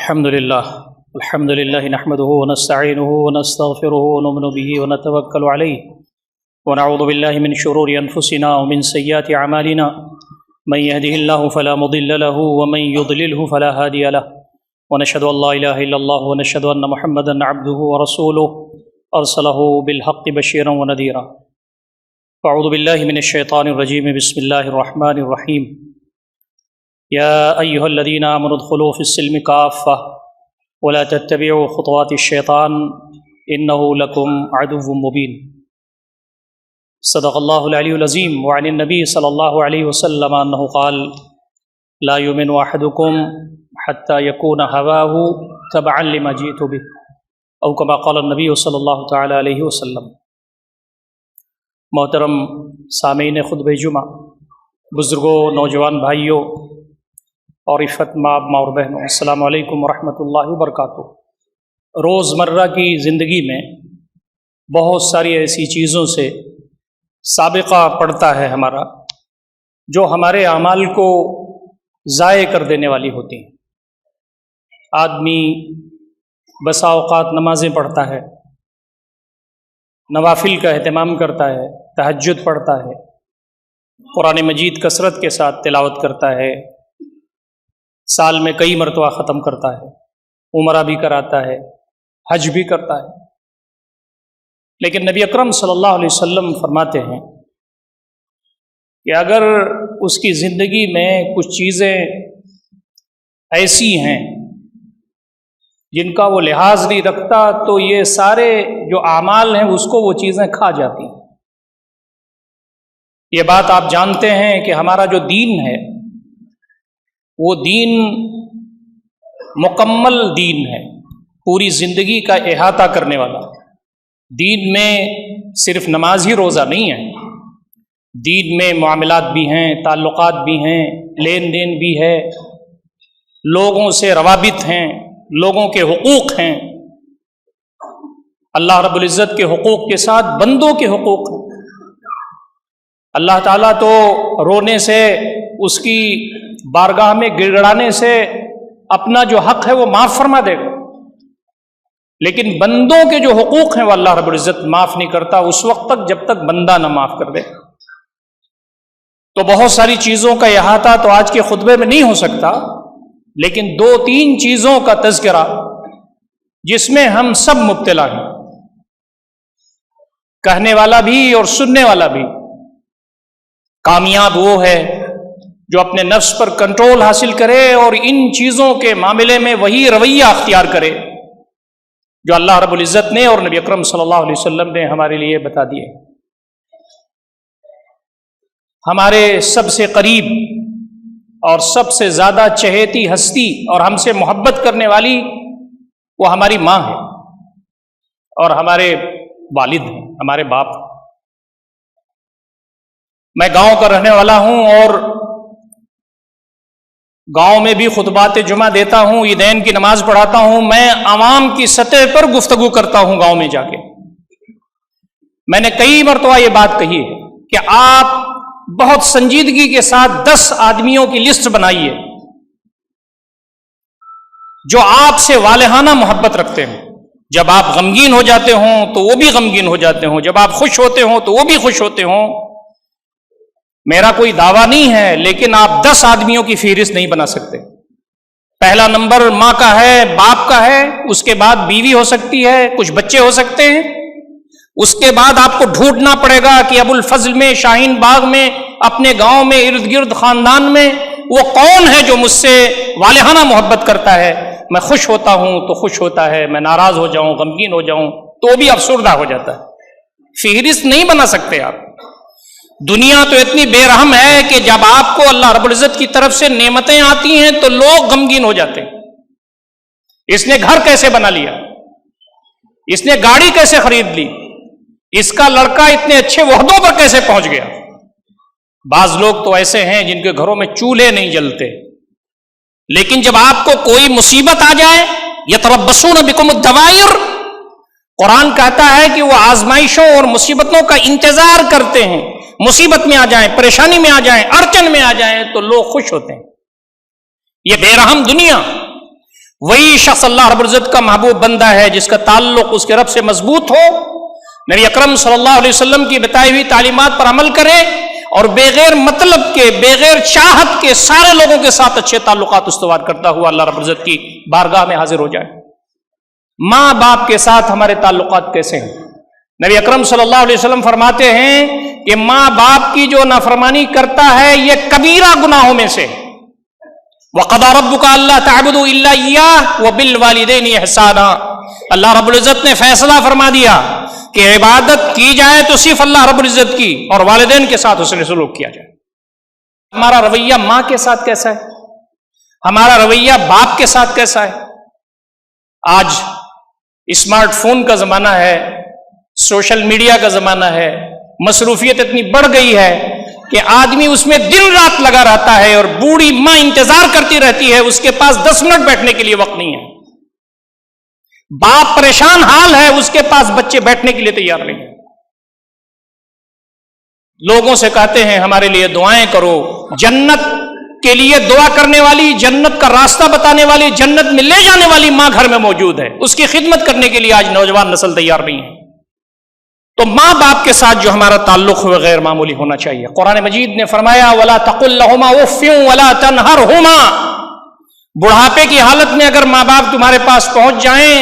الحمد لله نحمده ونستعينه ونستغفره ونؤمن به ونتوكل عليه ونعوذ بالله من شرور أنفسنا ومن سيئات أعمالنا من يهده الله فلا مضل له ومن يضلله فلا هادي له ونشهد أن لا إله إلا الله ونشهد أن محمدا عبده ورسوله أرسله بالحق بشيرا ونذيرا. أعوذ بالله من الشيطان الرجيم. بسم الله الرحمن الرحيم. يا أيها الذين آمنوا ادخلوا في السلم كافة ولا تتبعوا خطوات الشيطان إنه لكم عدو مبين. صدق الله العلي العظيم. وعن النبي صلى الله عليه وسلم أنه قال: لا يؤمن أحدكم حتى يكون هواه تبعا لما جئت به، أو كما قال النبي صلی اللہ تعالی علیہ وسلم. محترم سامعین خطبہ جمعہ، بزرگوں، نوجوان بھائیوں اور عفت ماں اور بہنوں، السلام علیکم ورحمۃ اللہ وبرکاتہ. روزمرہ کی زندگی میں بہت ساری ایسی چیزوں سے سابقہ پڑتا ہے ہمارا، جو ہمارے اعمال کو ضائع کر دینے والی ہوتی ہیں. آدمی بسا اوقات نمازیں پڑھتا ہے، نوافل کا اہتمام کرتا ہے، تہجد پڑھتا ہے، قرآن مجید کثرت کے ساتھ تلاوت کرتا ہے، سال میں کئی مرتبہ ختم کرتا ہے، عمرہ بھی کراتا ہے، حج بھی کرتا ہے. لیکن نبی اکرم صلی اللہ علیہ وسلم فرماتے ہیں کہ اگر اس کی زندگی میں کچھ چیزیں ایسی ہیں جن کا وہ لحاظ نہیں رکھتا تو یہ سارے جو اعمال ہیں اس کو وہ چیزیں کھا جاتی ہیں. یہ بات آپ جانتے ہیں کہ ہمارا جو دین ہے وہ دین مکمل دین ہے، پوری زندگی کا احاطہ کرنے والا. دین میں صرف نماز ہی روزہ نہیں ہے، دین میں معاملات بھی ہیں، تعلقات بھی ہیں، لین دین بھی ہے، لوگوں سے روابط ہیں، لوگوں کے حقوق ہیں، اللہ رب العزت کے حقوق کے ساتھ بندوں کے حقوق ہیں. اللہ تعالیٰ تو رونے سے، اس کی بارگاہ میں گڑ گڑانے سے اپنا جو حق ہے وہ معاف فرما دے گا، لیکن بندوں کے جو حقوق ہیں وہ اللہ رب العزت معاف نہیں کرتا اس وقت تک جب تک بندہ نہ معاف کر دے. تو بہت ساری چیزوں کا احاطہ تو آج کے خطبے میں نہیں ہو سکتا، لیکن 2-3 چیزوں کا تذکرہ جس میں ہم سب مبتلا ہیں، کہنے والا بھی اور سننے والا بھی. کامیاب وہ ہے جو اپنے نفس پر کنٹرول حاصل کرے اور ان چیزوں کے معاملے میں وہی رویہ اختیار کرے جو اللہ رب العزت نے اور نبی اکرم صلی اللہ علیہ وسلم نے ہمارے لیے بتا دیے. ہمارے سب سے قریب اور سب سے زیادہ چہیتی ہستی اور ہم سے محبت کرنے والی وہ ہماری ماں ہے اور ہمارے والد ہیں، ہمارے باپ. میں گاؤں کا رہنے والا ہوں اور گاؤں میں بھی خطبات جمعہ دیتا ہوں، عیدین کی نماز پڑھاتا ہوں. میں عوام کی سطح پر گفتگو کرتا ہوں گاؤں میں جا کے. میں نے کئی مرتبہ یہ بات کہی ہے کہ آپ بہت سنجیدگی کے ساتھ 10 آدمیوں کی لسٹ بنائیے جو آپ سے والہانہ محبت رکھتے ہیں. جب آپ غمگین ہو جاتے ہوں تو وہ بھی غمگین ہو جاتے ہوں، جب آپ خوش ہوتے ہوں تو وہ بھی خوش ہوتے ہوں. میرا کوئی دعویٰ نہیں ہے، لیکن آپ 10 آدمیوں کی فہرست نہیں بنا سکتے. پہلا نمبر ماں کا ہے، باپ کا ہے، اس کے بعد بیوی ہو سکتی ہے، کچھ بچے ہو سکتے ہیں. اس کے بعد آپ کو ڈھونڈنا پڑے گا کہ ابو الفضل میں، شاہین باغ میں، اپنے گاؤں میں، ارد گرد خاندان میں وہ کون ہے جو مجھ سے والہانہ محبت کرتا ہے. میں خوش ہوتا ہوں تو خوش ہوتا ہے، میں ناراض ہو جاؤں، غمگین ہو جاؤں تو بھی افسردہ ہو جاتا ہے. فہرست نہیں بنا سکتے آپ. دنیا تو اتنی بے رحم ہے کہ جب آپ کو اللہ رب العزت کی طرف سے نعمتیں آتی ہیں تو لوگ غمگین ہو جاتے ہیں. اس نے گھر کیسے بنا لیا، اس نے گاڑی کیسے خرید لی، اس کا لڑکا اتنے اچھے عہدوں پر کیسے پہنچ گیا. بعض لوگ تو ایسے ہیں جن کے گھروں میں چولہے نہیں جلتے، لیکن جب آپ کو کوئی مصیبت آ جائے، یتربصون بکم الدوائر، قرآن کہتا ہے کہ وہ آزمائشوں اور مصیبتوں کا انتظار کرتے ہیں. مصیبت میں آ جائیں، پریشانی میں آ جائیں، اڑچن میں آ جائیں تو لوگ خوش ہوتے ہیں. یہ بے رحم دنیا وہی شخص اللہ رب العزت کا محبوب بندہ ہے جس کا تعلق اس کے رب سے مضبوط ہو، نبی اکرم صلی اللہ علیہ وسلم کی بتائی ہوئی تعلیمات پر عمل کرے اور بغیر مطلب کے، بغیر چاہت کے سارے لوگوں کے ساتھ اچھے تعلقات استوار کرتا ہوا اللہ رب العزت کی بارگاہ میں حاضر ہو جائے۔ ماں باپ کے ساتھ ہمارے تعلقات کیسے ہیں؟ نبی اکرم صلی اللہ علیہ وسلم فرماتے ہیں کہ ماں باپ کی جو نافرمانی کرتا ہے یہ کبیرہ گناہوں میں سے۔ وَقَضَىٰ رَبُّكَ أَلَّا تَعْبُدُوا إِلَّا إِيَّاهُ وَبِالْوَالِدَيْنِ إِحْسَانًا، اللہ رب العزت نے فیصلہ فرما دیا کہ عبادت کی جائے تو صرف اللہ رب العزت کی، اور والدین کے ساتھ اس نے سلوک کیا جائے۔ ہمارا رویہ ماں کے ساتھ کیسا ہے؟ ہمارا رویہ باپ کے ساتھ کیسا ہے؟ آج اسمارٹ فون کا زمانہ ہے، سوشل میڈیا کا زمانہ ہے، مصروفیت اتنی بڑھ گئی ہے کہ آدمی اس میں دن رات لگا رہتا ہے، اور بوڑھی ماں انتظار کرتی رہتی ہے، اس کے پاس 10 منٹ بیٹھنے کے لیے وقت نہیں ہے۔ باپ پریشان حال ہے، اس کے پاس بچے بیٹھنے کے لیے تیار نہیں ہیں۔ لوگوں سے کہتے ہیں ہمارے لیے دعائیں کرو، جنت کے لیے دعا کرنے والی، جنت کا راستہ بتانے والی، جنت میں لے جانے والی ماں گھر میں موجود ہے، اس کی خدمت کرنے کے لیے آج نوجوان نسل تیار نہیں ہے۔ تو ماں باپ کے ساتھ جو ہمارا تعلق ہے غیر معمولی ہونا چاہیے۔ قرآن مجید نے فرمایا وَلَا تَقُلْ لَهُمَا اُفٍّ وَلَا تَنْهَرْهُمَا، بڑھاپے کی حالت میں اگر ماں باپ تمہارے پاس پہنچ جائیں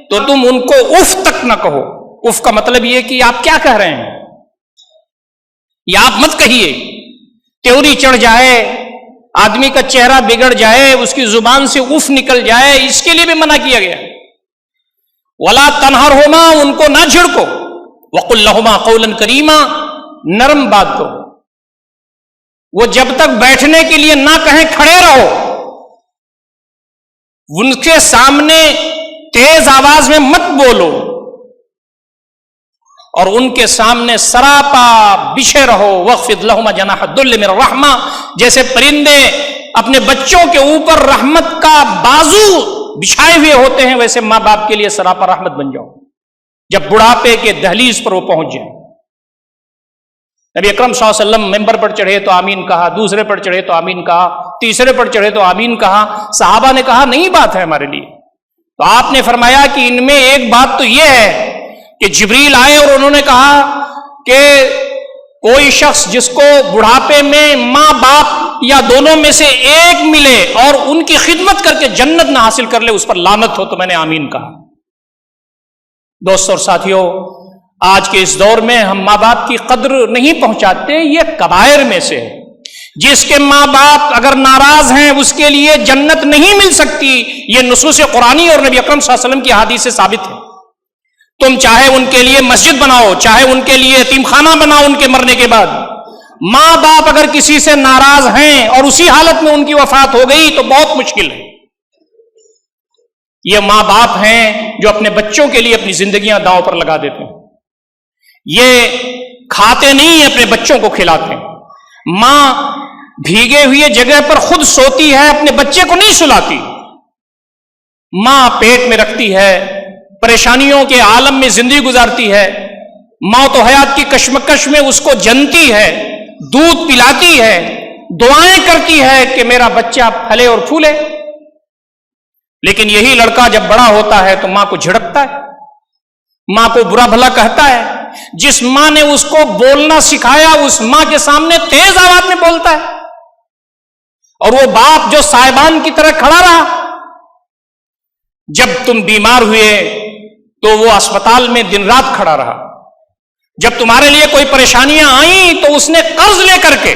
تو تم ان کو اف تک نہ کہو۔ اف کا مطلب یہ کہ آپ کیا کہہ رہے ہیں، یا آپ مت کہیے، تیوری چڑھ جائے، آدمی کا چہرہ بگڑ جائے، اس کی زبان سے اف نکل جائے، اس کے لیے بھی منع کیا گیا۔ وَلَا تَنْهَرْهُمَا، ان کو نہ جھڑکو، وَقُلْ لَهُمَا قَوْلًا كَرِيمًا، نرم بات کرو۔ وہ جب تک بیٹھنے کے لیے نہ کہیں کھڑے رہو، ان کے سامنے تیز آواز میں مت بولو، اور ان کے سامنے سراپا بچھے رہو۔ وَاخْفِضْ لَهُمَا جَنَاحَ الذُّلِّ مِنَ الرَّحْمَةِ، جیسے پرندے اپنے بچوں کے اوپر رحمت کا بازو بچھائے ہوئے ہوتے ہیں، ویسے ماں باپ کے لیے سراپا رحمت بن جاؤ جب بڑھاپے کے دہلیز پر وہ پہنچ جائیں۔ نبی اکرم صلی اللہ علیہ وسلم ممبر پر چڑھے تو آمین کہا، دوسرے پر چڑھے تو آمین کہا، تیسرے پر چڑھے تو آمین کہا۔ صحابہ نے کہا نئی بات ہے ہمارے لیے، تو آپ نے فرمایا کہ ان میں ایک بات تو یہ ہے کہ جبریل آئے اور انہوں نے کہا کہ کوئی شخص جس کو بڑھاپے میں ماں باپ یا دونوں میں سے ایک ملے اور ان کی خدمت کر کے جنت نہ حاصل کر لے، اس پر لعنت ہو، تو میں نے آمین کہا۔ دوستوں اور ساتھیوں، آج کے اس دور میں ہم ماں باپ کی قدر نہیں پہنچاتے، یہ کبائر میں سے ہے۔ جس کے ماں باپ اگر ناراض ہیں اس کے لیے جنت نہیں مل سکتی، یہ نصوص قرآنی اور نبی اکرم صلی اللہ علیہ وسلم کی حدیث سے ثابت ہے۔ تم چاہے ان کے لیے مسجد بناؤ، چاہے ان کے لیے یتیم خانہ بناؤ، ان کے مرنے کے بعد ماں باپ اگر کسی سے ناراض ہیں اور اسی حالت میں ان کی وفات ہو گئی تو بہت مشکل ہے۔ یہ ماں باپ ہیں جو اپنے بچوں کے لیے اپنی زندگیاں داؤں پر لگا دیتے ہیں، یہ کھاتے نہیں اپنے بچوں کو کھلاتے ہیں۔ ماں بھیگے ہوئے جگہ پر خود سوتی ہے، اپنے بچے کو نہیں سلاتی۔ ماں پیٹ میں رکھتی ہے، پریشانیوں کے عالم میں زندگی گزارتی ہے، موت و حیات کی کشمکش میں اس کو جنتی ہے، دودھ پلاتی ہے، دعائیں کرتی ہے کہ میرا بچہ پھلے اور پھولے۔ لیکن یہی لڑکا جب بڑا ہوتا ہے تو ماں کو جھڑکتا ہے، ماں کو برا بھلا کہتا ہے۔ جس ماں نے اس کو بولنا سکھایا اس ماں کے سامنے تیز آواز میں بولتا ہے، اور وہ باپ جو صاحبان کی طرح کھڑا رہا، جب تم بیمار ہوئے تو وہ اسپتال میں دن رات کھڑا رہا، جب تمہارے لیے کوئی پریشانیاں آئیں تو اس نے قرض لے کر کے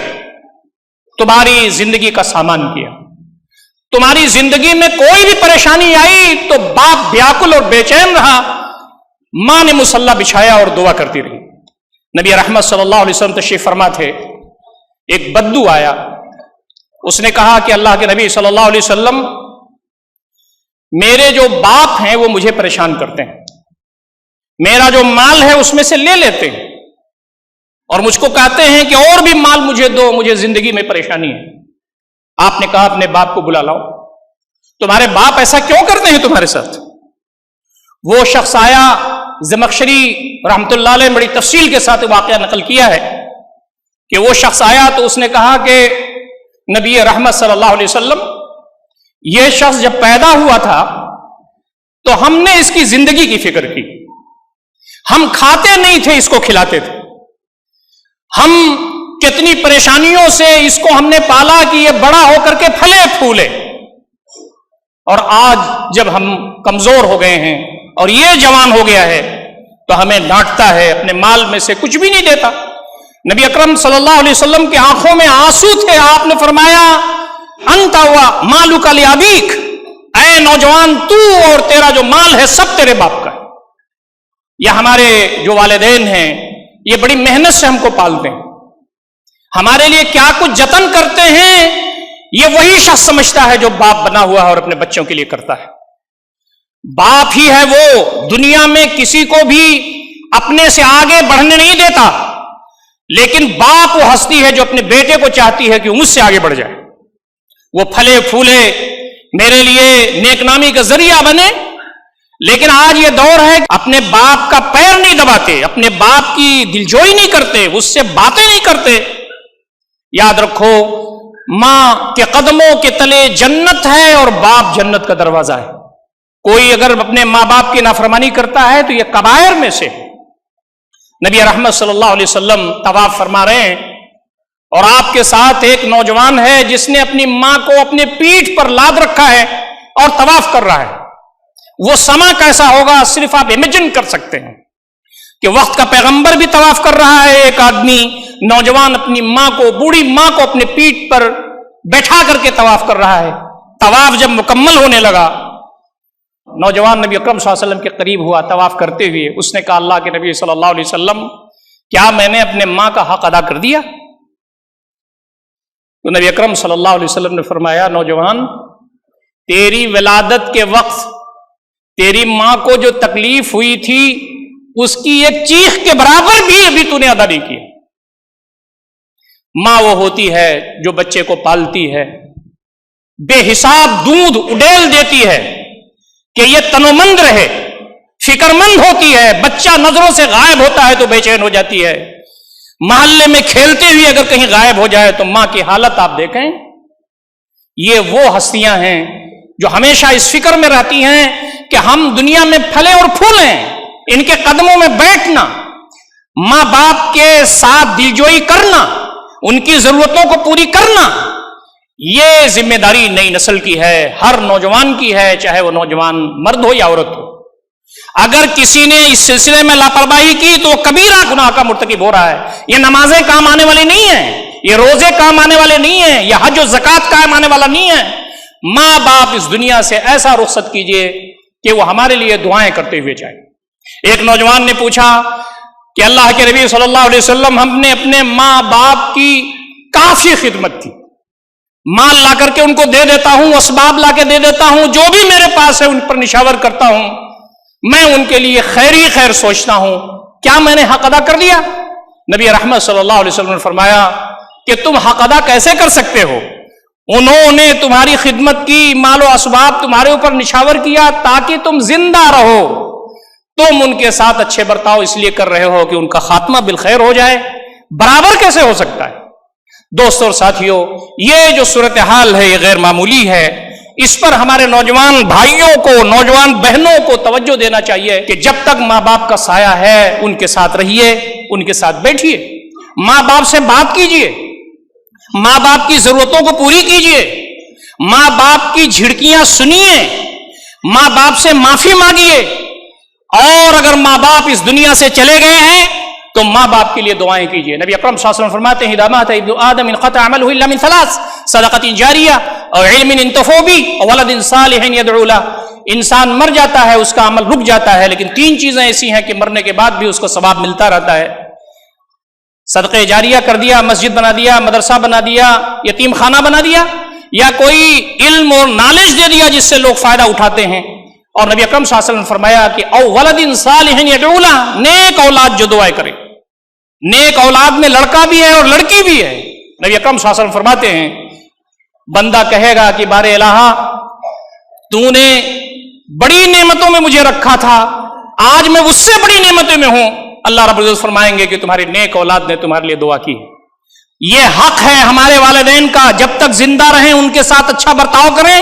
تمہاری زندگی کا سامان کیا۔ تمہاری زندگی میں کوئی بھی پریشانی آئی تو باپ بیاکل اور بے چین رہا، ماں نے مصلی بچھایا اور دعا کرتی رہی۔ نبی رحمت صلی اللہ علیہ وسلم تشریف فرما تھے، ایک بدو آیا، اس نے کہا کہ اللہ کے نبی صلی اللہ علیہ وسلم، میرے جو باپ ہیں وہ مجھے پریشان کرتے ہیں، میرا جو مال ہے اس میں سے لے لیتے ہیں، اور مجھ کو کہتے ہیں کہ اور بھی مال مجھے دو، مجھے زندگی میں پریشانی ہے۔ آپ نے کہا اپنے باپ کو بلا لاؤ، تمہارے باپ ایسا کیوں کرتے ہیں تمہارے ساتھ؟ وہ شخص آیا، زمخشری رحمت اللہ علیہ بڑی تفصیل کے ساتھ واقعہ نقل کیا ہے کہ وہ شخص آیا تو اس نے کہا کہ نبی رحمت صلی اللہ علیہ وسلم، یہ شخص جب پیدا ہوا تھا تو ہم نے اس کی زندگی کی فکر کی. ہم کھاتے نہیں تھے، اس کو کھلاتے تھے. ہم کتنی پریشانیوں سے اس کو ہم نے پالا کہ یہ بڑا ہو کر کے پھلے پھولے. اور آج جب ہم کمزور ہو گئے ہیں اور یہ جوان ہو گیا ہے تو ہمیں ڈانٹتا ہے، اپنے مال میں سے کچھ بھی نہیں دیتا. نبی اکرم صلی اللہ علیہ وسلم کی آنکھوں میں آنسو تھے. آپ نے فرمایا انت و مالک لابیک، اے نوجوان تو اور تیرا جو مال ہے سب تیرے باپ کا ہے. یہ ہمارے جو والدین ہیں یہ بڑی محنت سے ہم کو پالتے ہیں، ہمارے لیے کیا کچھ جتن کرتے ہیں، یہ وہی شخص سمجھتا ہے جو باپ بنا ہوا ہے اور اپنے بچوں کے لیے کرتا ہے. باپ ہی ہے وہ دنیا میں کسی کو بھی اپنے سے آگے بڑھنے نہیں دیتا، لیکن باپ وہ ہستی ہے جو اپنے بیٹے کو چاہتی ہے کہ مجھ سے آگے بڑھ جائے، وہ پھلے پھولے، میرے لیے نیک نامی کا ذریعہ بنے. لیکن آج یہ دور ہے اپنے باپ کا پیر نہیں دباتے، اپنے باپ کی دلجوئی نہیں کرتے، اس سے باتیں نہیں کرتے. یاد رکھو ماں کے قدموں کے تلے جنت ہے اور باپ جنت کا دروازہ ہے. کوئی اگر اپنے ماں باپ کی نافرمانی کرتا ہے تو یہ کبائر میں سے. نبی رحمت صلی اللہ علیہ وسلم طواف فرما رہے ہیں اور آپ کے ساتھ ایک نوجوان ہے جس نے اپنی ماں کو اپنے پیٹھ پر لاد رکھا ہے اور طواف کر رہا ہے. وہ سما کیسا ہوگا صرف آپ امیجن کر سکتے ہیں کہ وقت کا پیغمبر بھی طواف کر رہا ہے، ایک آدمی نوجوان اپنی ماں کو، بوڑھی ماں کو اپنے پیٹھ پر بیٹھا کر کے طواف کر رہا ہے. طواف جب مکمل ہونے لگا نوجوان نبی اکرم صلی اللہ علیہ وسلم کے قریب ہوا طواف کرتے ہوئے. اس نے کہا اللہ کے نبی صلی اللہ علیہ وسلم کیا میں نے اپنے ماں کا حق ادا کر دیا؟ تو نبی اکرم صلی اللہ علیہ وسلم نے فرمایا نوجوان تیری ولادت کے وقت تیری ماں کو جو تکلیف ہوئی تھی اس کی ایک چیخ کے برابر بھی ابھی تو نے ادا نہیں کیا. ماں وہ ہوتی ہے جو بچے کو پالتی ہے، بے حساب دودھ اڈیل دیتی ہے کہ یہ تنومند رہے، فکر مند ہوتی ہے. بچہ نظروں سے غائب ہوتا ہے تو بے چین ہو جاتی ہے. محلے میں کھیلتے ہوئے اگر کہیں غائب ہو جائے تو ماں کی حالت آپ دیکھیں. یہ وہ ہستیاں ہیں جو ہمیشہ اس فکر میں رہتی ہیں کہ ہم دنیا میں پھلیں اور پھولیں، ان کے قدموں میں بیٹھنا، ماں باپ کے ساتھ دلجوئی کرنا، ان کی ضرورتوں کو پوری کرنا. یہ ذمہ داری نئی نسل کی ہے، ہر نوجوان کی ہے، چاہے وہ نوجوان مرد ہو یا عورت ہو. اگر کسی نے اس سلسلے میں لاپرواہی کی تو وہ کبیرہ گناہ کا مرتکب ہو رہا ہے. یہ نمازیں کام آنے والی نہیں ہیں، یہ روزے کام آنے والے نہیں ہیں، یہ حج و زکوٰۃ کام آنے والا نہیں ہے. ماں باپ اس دنیا سے ایسا رخصت کیجئے کہ وہ ہمارے لیے دعائیں کرتے ہوئے جائیں. ایک نوجوان نے پوچھا کہ اللہ کے نبی صلی اللہ علیہ وسلم ہم نے اپنے ماں باپ کی کافی خدمت کی، مال لا کر کے ان کو دے دیتا ہوں، اسباب لا کے دے دیتا ہوں، جو بھی میرے پاس ہے ان پر نشاور کرتا ہوں، میں ان کے لیے خیر ہی خیر سوچتا ہوں، کیا میں نے حق ادا کر دیا؟ نبی رحمت صلی اللہ علیہ وسلم نے فرمایا کہ تم حق ادا کیسے کر سکتے ہو؟ انہوں نے تمہاری خدمت کی، مال و اسباب تمہارے اوپر نشاور کیا تاکہ تم زندہ رہو. تم ان کے ساتھ اچھے برتاؤ اس لیے کر رہے ہو کہ ان کا خاتمہ بالخیر ہو جائے. برابر کیسے ہو سکتا ہے؟ دوستوں اور ساتھیوں، یہ جو صورتحال ہے یہ غیر معمولی ہے. اس پر ہمارے نوجوان بھائیوں کو، نوجوان بہنوں کو توجہ دینا چاہیے کہ جب تک ماں باپ کا سایہ ہے ان کے ساتھ رہیے، ان کے ساتھ بیٹھیے، ماں باپ سے بات کیجیے، ماں باپ کی ضرورتوں کو پوری کیجیے، ماں باپ کی جھڑکیاں سنیے، ماں باپ سے معافی مانگیے. اور اگر ماں باپ اس دنیا سے چلے گئے ہیں تو ماں باپ کے لیے دعائیں کیجیے. نبی اکرم صلی اللہ علیہ وسلم فرماتے ہیں اذا مات ابن آدم انقطع عمله الا من ثلاث صدقۃ جاریہ اور علم ينتفع به اور ولد صالح يدعو له. انسان مر جاتا ہے، اس کا عمل رک جاتا ہے، لیکن تین چیزیں ایسی ہیں کہ مرنے کے بعد بھی اس کو ثواب ملتا رہتا ہے. صدقہ جاریہ کر دیا، مسجد بنا دیا، مدرسہ بنا دیا، یتیم خانہ بنا دیا، یا کوئی علم اور نالج دے دیا جس سے لوگ فائدہ اٹھاتے ہیں. اور نبی اکرم صلی اللہ علیہ وسلم نے فرمایا کہ او ولد صالح يدعو له، نیک اولاد جو دعائیں کرے. نیک اولاد میں لڑکا بھی ہے اور لڑکی بھی ہے. نبی اکرم صلی اللہ علیہ وسلم فرماتے ہیں بندہ کہے گا کہ بار الہ تو نے بڑی نعمتوں میں مجھے رکھا تھا، آج میں اس سے بڑی نعمتوں میں ہوں. اللہ رب العزت فرمائیں گے کہ تمہاری نیک اولاد نے تمہارے لیے دعا کی. یہ حق ہے ہمارے والدین کا، جب تک زندہ رہیں ان کے ساتھ اچھا برتاؤ کریں.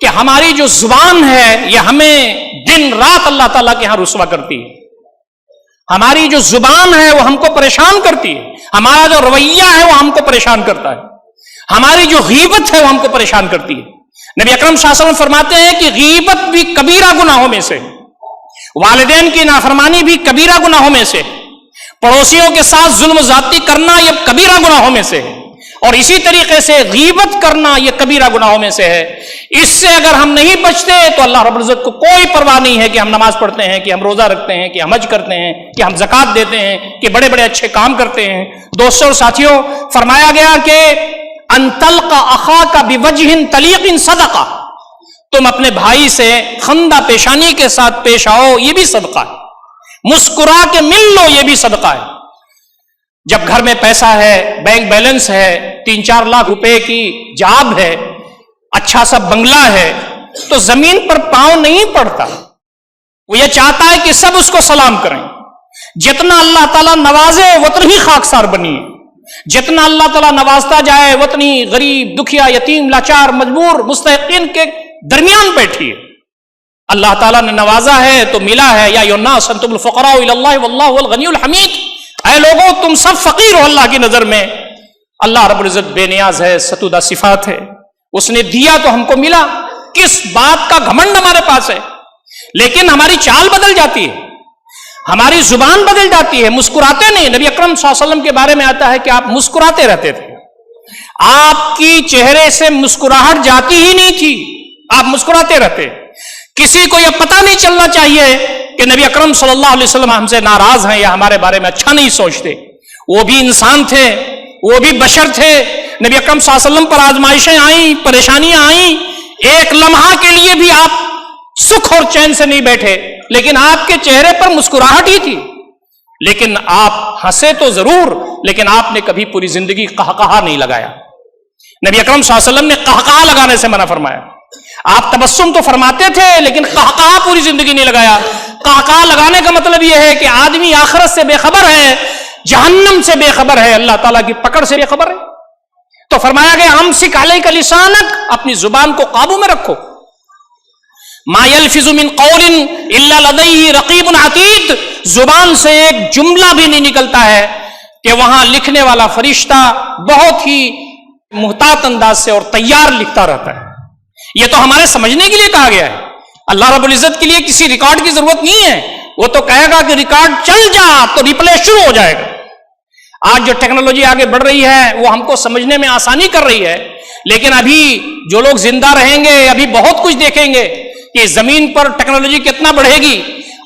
کہ ہماری جو زبان ہے یہ ہمیں دن رات اللہ تعالیٰ کے ہاں رسوا کرتی ہے. ہماری جو زبان ہے وہ ہم کو پریشان کرتی ہے. ہمارا جو رویہ ہے وہ ہم کو پریشان کرتا ہے. ہماری جو غیبت ہے وہ ہم کو پریشان کرتی ہے. نبی اکرم صلی اللہ علیہ وسلم فرماتے ہیں کہ غیبت بھی کبیرہ گناہوں میں سے، والدین کی نافرمانی بھی کبیرہ گناہوں میں سے، پڑوسیوں کے ساتھ ظلم و زیادتی کرنا یہ کبیرہ گناہوں میں سے ہے، اور اسی طریقے سے غیبت کرنا یہ کبیرہ گناہوں میں سے ہے. اس سے اگر ہم نہیں بچتے تو اللہ رب العزت کو کوئی پرواہ نہیں ہے کہ ہم نماز پڑھتے ہیں، کہ ہم روزہ رکھتے ہیں، کہ ہم حج کرتے ہیں، کہ ہم زکوٰۃ دیتے ہیں، کہ بڑے بڑے اچھے کام کرتے ہیں. دوستوں اور ساتھیوں، فرمایا گیا کہ ان تلقى اخاك بوجه طليق صدقہ، تم اپنے بھائی سے خندہ پیشانی کے ساتھ پیش آؤ، یہ بھی صدقہ ہے. مسکرا کے مل لو، یہ بھی صدقہ ہے. جب گھر میں پیسہ ہے، بینک بیلنس ہے، 3-4 لاکھ روپے کی جاب ہے، اچھا سا بنگلہ ہے، تو زمین پر پاؤں نہیں پڑتا. وہ یہ چاہتا ہے کہ سب اس کو سلام کریں. جتنا اللہ تعالیٰ نوازے اتنی ہی خاکسار بنی، جتنا اللہ تعالیٰ نوازتا جائے اتنی غریب، دکھیا، یتیم، لاچار، مجبور، مستحقین کے درمیان بیٹھی ہے. اللہ تعالیٰ نے نوازا ہے تو ملا ہے. یا ایھا الناس انتم الفقراء الی اللہ واللہ هو الغنی الحمید، اے لوگوں تم سب فقیر ہو اللہ کی نظر میں. اللہ رب العزت بے نیاز ہے، ستودہ صفات ہے. اس نے دیا تو ہم کو ملا. کس بات کا گھمنڈ ہمارے پاس ہے؟ لیکن ہماری چال بدل جاتی ہے، ہماری زبان بدل جاتی ہے. مسکراتے نہیں. نبی اکرم صلی اللہ علیہ وسلم کے بارے میں آتا ہے کہ آپ مسکراتے رہتے تھے. آپ کی چہرے سے مسکراہٹ جاتی ہی نہیں تھی، آپ مسکراتے رہتے. کسی کو یہ پتہ نہیں چلنا چاہیے کہ نبی اکرم صلی اللہ علیہ وسلم ہم سے ناراض ہیں یا ہمارے بارے میں اچھا نہیں سوچتے. وہ بھی انسان تھے، وہ بھی بشر تھے. نبی اکرم صلی اللہ علیہ وسلم پر آزمائشیں آئیں، پریشانیاں آئیں. ایک لمحہ کے لیے بھی آپ سکھ اور چین سے نہیں بیٹھے، لیکن آپ کے چہرے پر مسکراہٹ ہی تھی. لیکن آپ ہنسے تو ضرور، لیکن آپ نے کبھی پوری زندگی قہقہا نہیں لگایا. نبی اکرم صلی اللہ علیہ وسلم نے قہقہا لگانے سے منع فرمایا. آپ تبسم تو فرماتے تھے لیکن قہقہا پوری زندگی نہیں لگایا. قہقہا لگانے کا مطلب یہ ہے کہ آدمی آخرت سے بے خبر ہے، جہنم سے بے خبر ہے، اللہ تعالیٰ کی پکڑ سے بے خبر ہے. تو فرمایا گیا امسک علیک لسانک، اپنی زبان کو قابو میں رکھو. ما یلفظ من قول الا لدیہ رقیب عتید، زبان سے ایک جملہ بھی نہیں نکلتا ہے کہ وہاں لکھنے والا فرشتہ بہت ہی محتاط انداز سے اور تیار لکھتا رہتا ہے. یہ تو ہمارے سمجھنے کے لیے کہا گیا ہے. اللہ رب العزت کے لیے کسی ریکارڈ کی ضرورت نہیں ہے. وہ تو کہے گا کہ ریکارڈ چل جا تو ریپلے شروع ہو جائے گا. آج جو ٹیکنالوجی آگے بڑھ رہی ہے وہ ہم کو سمجھنے میں آسانی کر رہی ہے، لیکن ابھی جو لوگ زندہ رہیں گے ابھی بہت کچھ دیکھیں گے کہ زمین پر ٹیکنالوجی کتنا بڑھے گی.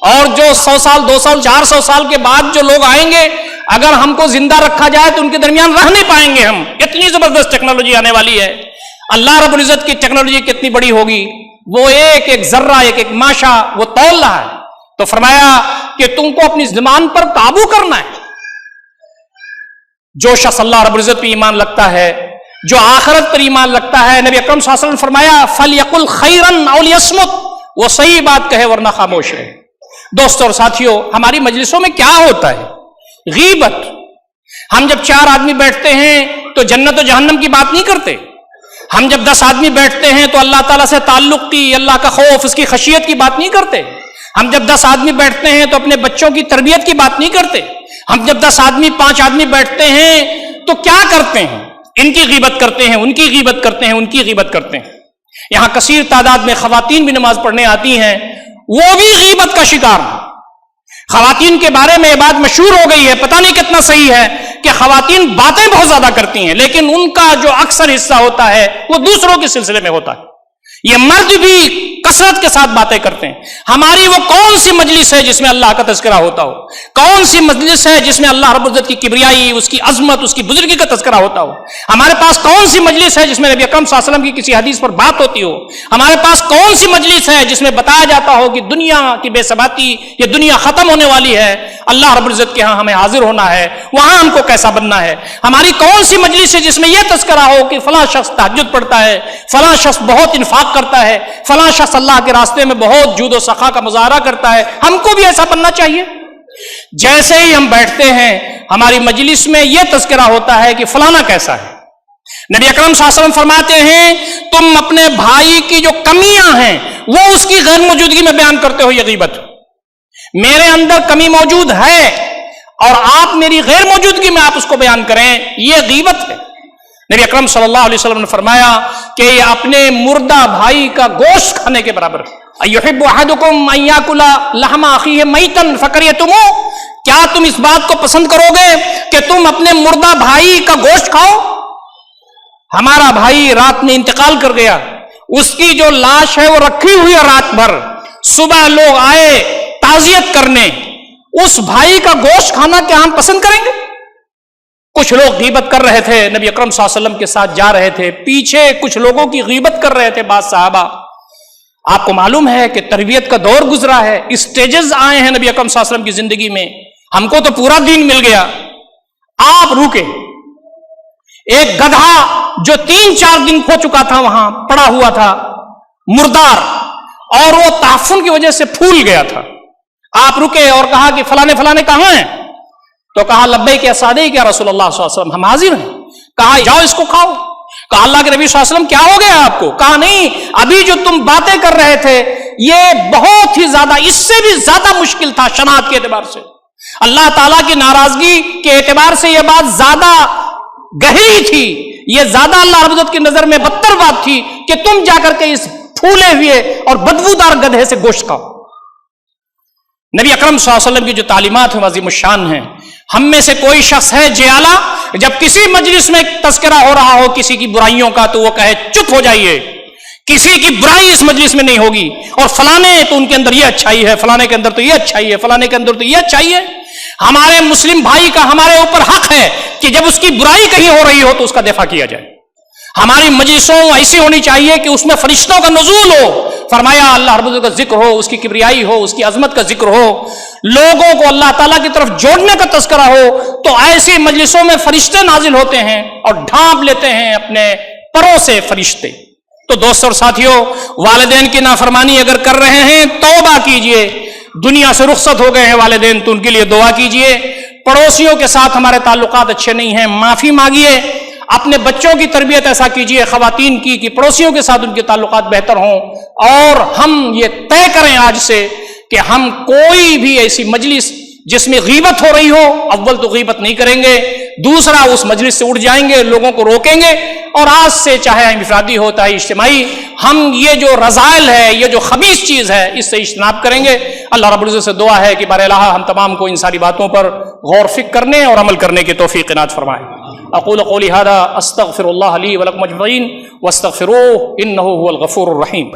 اور جو 100 سال 200 400 سال کے بعد جو لوگ آئیں گے، اگر ہم کو زندہ رکھا جائے تو ان کے درمیان رہ نہیں پائیں گے ہم. اتنی زبردست ٹیکنالوجی آنے والی ہے. اللہ رب العزت کی ٹیکنالوجی کتنی بڑی ہوگی، وہ ایک ایک ذرہ، ایک ایک ماشا وہ تول رہا ہے. تو فرمایا کہ تم کو اپنی زبان پر قابو کرنا ہے. جو شخص اللہ رب العزت پہ ایمان رکھتا ہے، جو آخرت پر ایمان رکھتا ہے، نبی اکرم صلی اللہ علیہ وسلم نے فرمایا فَلْيَقُلْ خَيْرًا أَوْ لِيَصْمُتْ، وہ صحیح بات کہے ورنہ خاموش رہے. دوستوں اور ساتھیوں، ہماری مجلسوں میں کیا ہوتا ہے؟ غیبت. ہم جب 4 آدمی بیٹھتے ہیں تو جنت و جہنم کی بات نہیں کرتے. ہم جب 10 آدمی بیٹھتے ہیں تو اللہ تعالیٰ سے تعلق کی، اللہ کا خوف، اس کی خشیت کی بات نہیں کرتے. ہم جب 10 آدمی بیٹھتے ہیں تو اپنے بچوں کی تربیت کی بات نہیں کرتے. ہم جب 10 آدمی 5 آدمی بیٹھتے ہیں تو کیا کرتے ہیں؟ ان کی غیبت کرتے ہیں، ان کی غیبت کرتے ہیں، ان کی غیبت کرتے ہیں. یہاں کثیر تعداد میں خواتین بھی نماز پڑھنے آتی ہیں، وہ بھی غیبت کا شکار ہیں. خواتین کے بارے میں یہ بات مشہور ہو گئی ہے، پتہ نہیں کتنا صحیح ہے، کہ خواتین باتیں بہت زیادہ کرتی ہیں لیکن ان کا جو اکثر حصہ ہوتا ہے وہ دوسروں کے سلسلے میں ہوتا ہے. یہ مرد بھی کثرت کے ساتھ باتیں کرتے ہیں. ہماری وہ کون سی مجلس ہے جس میں اللہ کا تذکرہ ہوتا ہو؟ کون سی مجلس ہے جس میں اللہ رب العزت کی کبریائی، اس کی عظمت، اس کی بزرگی کا تذکرہ ہوتا ہو؟ ہمارے پاس کون سی مجلس ہے جس میں نبی اکرم صلی اللہ علیہ وسلم کی کسی حدیث پر بات ہوتی ہو؟ ہمارے پاس کون سی مجلس ہے جس میں بتایا جاتا ہو کہ دنیا کی بے ثباتی، یہ دنیا ختم ہونے والی ہے، اللہ رب العزت کے ہاں ہمیں حاضر ہونا ہے، وہاں ہم کو کیسا بننا ہے؟ ہماری کون سی مجلس ہے جس میں یہ تذکرہ ہو کہ فلاں شخص تہجد پڑھتا ہے، فلاں شخص بہت انفاق کرتا ہے، فلاں شخص اللہ کے راستے میں بہت جود و سخا کا مظاہرہ کرتا ہے؟ ہم کو بھی ایسا بننا چاہیے. جیسے ہی ہم بیٹھتے ہیں ہماری مجلس میں یہ تذکرہ ہوتا ہے کہ فلانا کیسا ہے، نبی اکرم صلی اللہ علیہ وسلم فرماتے ہیں تم اپنے بھائی کی جو کمیاں ہیں وہ اس کی غیر موجودگی میں بیان کرتے ہو، یہ غیبت۔ میرے اندر کمی موجود ہے اور آپ میری غیر موجودگی میں آپ اس کو بیان کریں، یہ غیبت ہے۔ نبی اکرم صلی اللہ علیہ وسلم نے فرمایا کہ یہ اپنے مردہ بھائی کا گوشت کھانے کے برابر ہے۔ اَيُحِبُّ أَحَدُكُمْ أَن يَأْكُلَ لَحْمَ أَخِيهِ مَيْتًا فَكَرِهْتُمُوهُ، کیا تم اس بات کو پسند کرو گے کہ تم اپنے مردہ بھائی کا گوشت کھاؤ؟ ہمارا بھائی رات میں انتقال کر گیا، اس کی جو لاش ہے وہ رکھی ہوئی ہے رات بھر، صبح لوگ آئے تعزیت کرنے، اس بھائی کا گوشت کھانا کیا ہم پسند کریں گے؟ کچھ لوگ غیبت کر رہے تھے، نبی اکرم صلی اللہ علیہ وسلم کے ساتھ جا رہے تھے، پیچھے کچھ لوگوں کی غیبت کر رہے تھے بعض صحابہ۔ آپ کو معلوم ہے کہ تربیت کا دور گزرا ہے، اسٹیجز آئے ہیں نبی اکرم صلی اللہ علیہ وسلم کی زندگی میں، ہم کو تو پورا دین مل گیا، آپ روکے۔ ایک گدھا جو 3-4 دن ہو چکا تھا وہاں پڑا ہوا تھا مردار، اور وہ تعفن کی وجہ سے پھول گیا تھا، آپ رکے اور کہا کہ فلانے فلانے کہاں ہیں؟ تو کہا لبیک یا صادق یا رسول اللہ صلی اللہ علیہ وسلم، ہم حاضر ہیں۔ کہا جاؤ اس کو کھاؤ۔ کہا اللہ کے نبی صلی اللہ علیہ وسلم کیا ہو گیا آپ کو؟ کہا نہیں، ابھی جو تم باتیں کر رہے تھے یہ بہت ہی زیادہ، اس سے بھی زیادہ مشکل تھا شناعت کے اعتبار سے، اللہ تعالیٰ کی ناراضگی کے اعتبار سے یہ بات زیادہ گہری تھی، یہ زیادہ اللہ رب العزت کی نظر میں بدتر بات تھی کہ تم جا کر کے اس پھولے ہوئے اور بدبودار گدھے سے گوشت کھاؤ۔ نبی اکرم صلی اللہ علیہ وسلم کی جو تعلیمات ہیں عظیم الشان ہیں۔ ہم میں سے کوئی شخص ہے جیالہ، جب کسی مجلس میں تذکرہ ہو رہا ہو کسی کی برائیوں کا تو وہ کہے چپ ہو جائیے، کسی کی برائی اس مجلس میں نہیں ہوگی، اور فلانے تو ان کے اندر یہ اچھائی ہے، فلانے کے اندر تو یہ اچھائی ہے، فلانے کے اندر تو یہ اچھائی ہے۔ ہمارے مسلم بھائی کا ہمارے اوپر حق ہے کہ جب اس کی برائی کہیں ہو رہی ہو تو اس کا دفاع کیا جائے۔ ہماری مجلسوں ایسی ہونی چاہیے کہ اس میں فرشتوں کا نزول ہو، فرمایا اللہ رب العزت کا ذکر ہو، اس کی کبریائی ہو، اس کی عظمت کا ذکر ہو، لوگوں کو اللہ تعالیٰ کی طرف جوڑنے کا تذکرہ ہو، تو ایسی مجلسوں میں فرشتے نازل ہوتے ہیں اور ڈھانپ لیتے ہیں اپنے پروں سے فرشتے۔ تو دوستوں اور ساتھیوں، والدین کی نافرمانی اگر کر رہے ہیں توبہ کیجئے، دنیا سے رخصت ہو گئے ہیں والدین تو ان کے لیے دعا کیجئے، پڑوسیوں کے ساتھ ہمارے تعلقات اچھے نہیں ہیں، معافی مانگیے، اپنے بچوں کی تربیت ایسا کیجئے خواتین کی کہ پڑوسیوں کے ساتھ ان کے تعلقات بہتر ہوں، اور ہم یہ طے کریں آج سے کہ ہم کوئی بھی ایسی مجلس جس میں غیبت ہو رہی ہو، اول تو غیبت نہیں کریں گے، دوسرا اس مجلس سے اٹھ جائیں گے، لوگوں کو روکیں گے، اور آج سے چاہے انفرادی ہو چاہے اجتماعی، ہم یہ جو رذائل ہے، یہ جو خبیث چیز ہے، اس سے اجتناب کریں گے۔ اللہ رب العزت سے دعا ہے کہ بار الہ ہم تمام کو ان ساری باتوں پر غور فکر کرنے اور عمل کرنے کی توفیق عنایت فرمائے۔ اقول قولی ھذا استغفر اللہ لی ولکم اجمعین واستغفروہ انہ ھو الغفور الرحیم۔